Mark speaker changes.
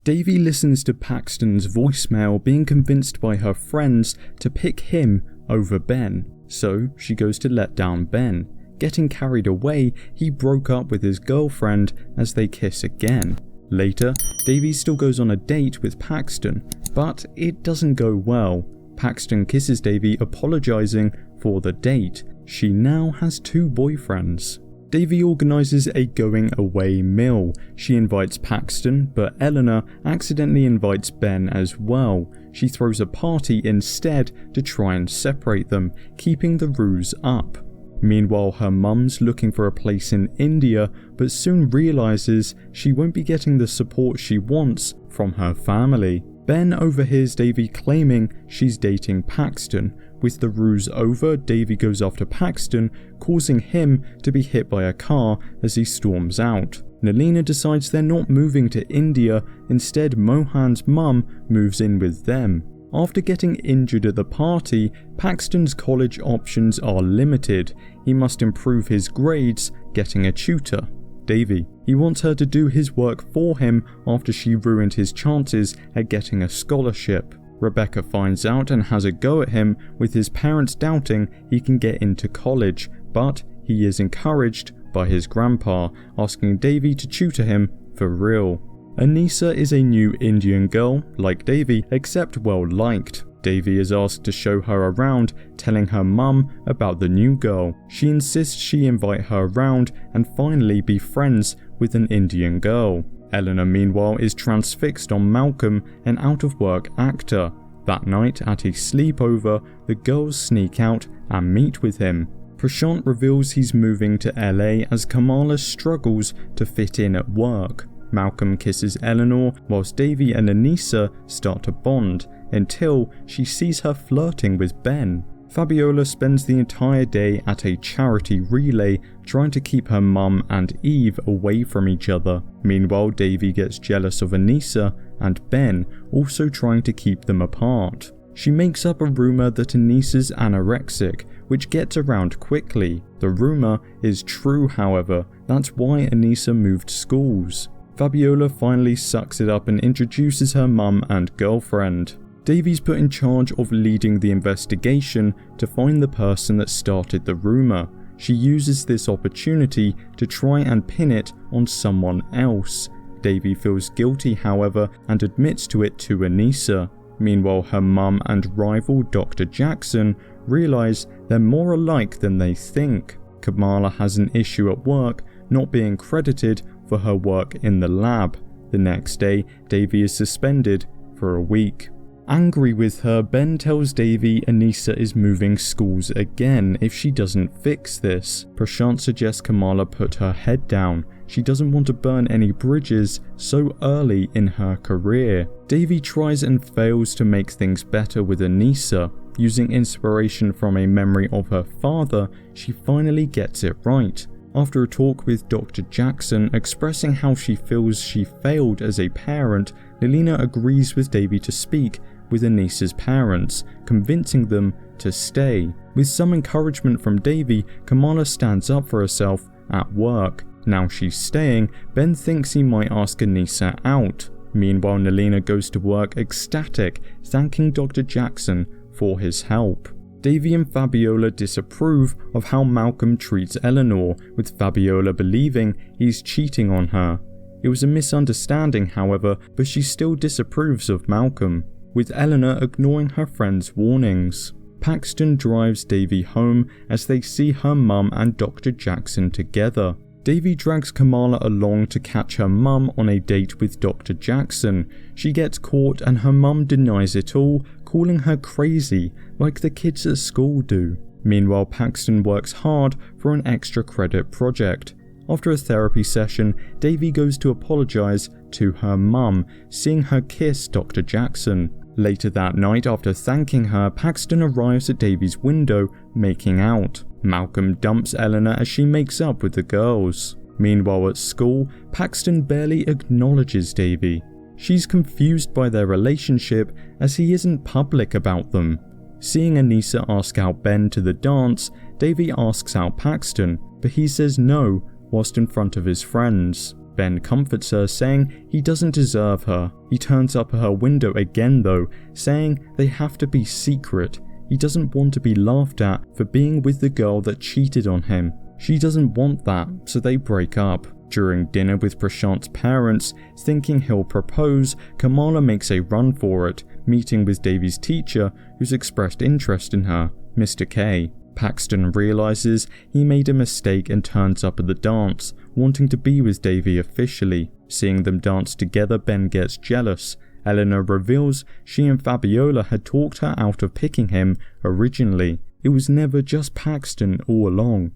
Speaker 1: Davy listens to Paxton's voicemail, being convinced by her friends to pick him over Ben, so she goes to let down Ben. Getting carried away, he broke up with his girlfriend as they kiss again. Later, Davy still goes on a date with Paxton, but it doesn't go well. Paxton kisses Davy, apologizing for the date. She now has 2 boyfriends. Davy organises a going away meal. She invites Paxton, but Eleanor accidentally invites Ben as well. She throws a party instead to try and separate them, keeping the ruse up. Meanwhile, her mum's looking for a place in India, but soon realises she won't be getting the support she wants from her family. Ben overhears Davy claiming she's dating Paxton. With the ruse over, Davy goes after Paxton, causing him to be hit by a car as he storms out. Nalina decides they're not moving to India, instead Mohan's mum moves in with them. After getting injured at the party, Paxton's college options are limited. He must improve his grades, getting a tutor. Davy. He wants her to do his work for him after she ruined his chances at getting a scholarship. Rebecca finds out and has a go at him, with his parents doubting he can get into college, but he is encouraged by his grandpa, asking Davy to tutor him for real. Anissa is a new Indian girl, like Davy, except well liked. Davy is asked to show her around, telling her mum about the new girl. She insists she invite her around and finally be friends with an Indian girl. Eleanor meanwhile is transfixed on Malcolm, an out-of-work actor. That night at a sleepover, the girls sneak out and meet with him. Prashant reveals he's moving to LA as Kamala struggles to fit in at work. Malcolm kisses Eleanor whilst Davy and Anissa start to bond, until she sees her flirting with Ben. Fabiola spends the entire day at a charity relay trying to keep her mum and Eve away from each other. Meanwhile, Davy gets jealous of Anissa and Ben, also trying to keep them apart. She makes up a rumour that Anissa's anorexic, which gets around quickly. The rumour is true, however. That's why Anissa moved schools. Fabiola finally sucks it up and introduces her mum and girlfriend. Davy's put in charge of leading the investigation to find the person that started the rumour. She uses this opportunity to try and pin it on someone else. Davy feels guilty, however, and admits to it to Anissa. Meanwhile, her mum and rival Dr. Jackson realise they're more alike than they think. Kamala has an issue at work, not being credited for her work in the lab. The next day, Davy is suspended for a week. Angry with her, Ben tells Davy Anissa is moving schools again if she doesn't fix this. Prashant suggests Kamala put her head down. She doesn't want to burn any bridges so early in her career. Davy tries and fails to make things better with Anissa. Using inspiration from a memory of her father, she finally gets it right. After a talk with Dr. Jackson expressing how she feels she failed as a parent, Nalina agrees with Davy to speak with Anissa's parents, convincing them to stay. With some encouragement from Davy, Kamala stands up for herself at work. Now she's staying, Ben thinks he might ask Anissa out. Meanwhile, Nalina goes to work ecstatic, thanking Dr. Jackson for his help. Davy and Fabiola disapprove of how Malcolm treats Eleanor, with Fabiola believing he's cheating on her. It was a misunderstanding, however, but she still disapproves of Malcolm, with Eleanor ignoring her friend's warnings. Paxton drives Davy home as they see her mum and Dr. Jackson together. Davy drags Kamala along to catch her mum on a date with Dr. Jackson. She gets caught and her mum denies it all, calling her crazy like the kids at school do. Meanwhile, Paxton works hard for an extra credit project. After a therapy session, Davy goes to apologise to her mum, seeing her kiss Dr. Jackson. Later that night, after thanking her, Paxton arrives at Davy's window, making out. Malcolm dumps Eleanor as she makes up with the girls. Meanwhile at school, Paxton barely acknowledges Davy. She's confused by their relationship as he isn't public about them. Seeing Anissa ask out Ben to the dance, Davy asks out Paxton, but he says no whilst in front of his friends. Ben comforts her, saying he doesn't deserve her. He turns up at her window again though, saying they have to be secret. He doesn't want to be laughed at for being with the girl that cheated on him. She doesn't want that, so they break up. During dinner with Prashant's parents, thinking he'll propose, Kamala makes a run for it, meeting with Davy's teacher, who's expressed interest in her, Mr. K. Paxton realizes he made a mistake and turns up at the dance, wanting to be with Davy officially. Seeing them dance together, Ben gets jealous. Eleanor reveals she and Fabiola had talked her out of picking him originally. It was never just Paxton all along.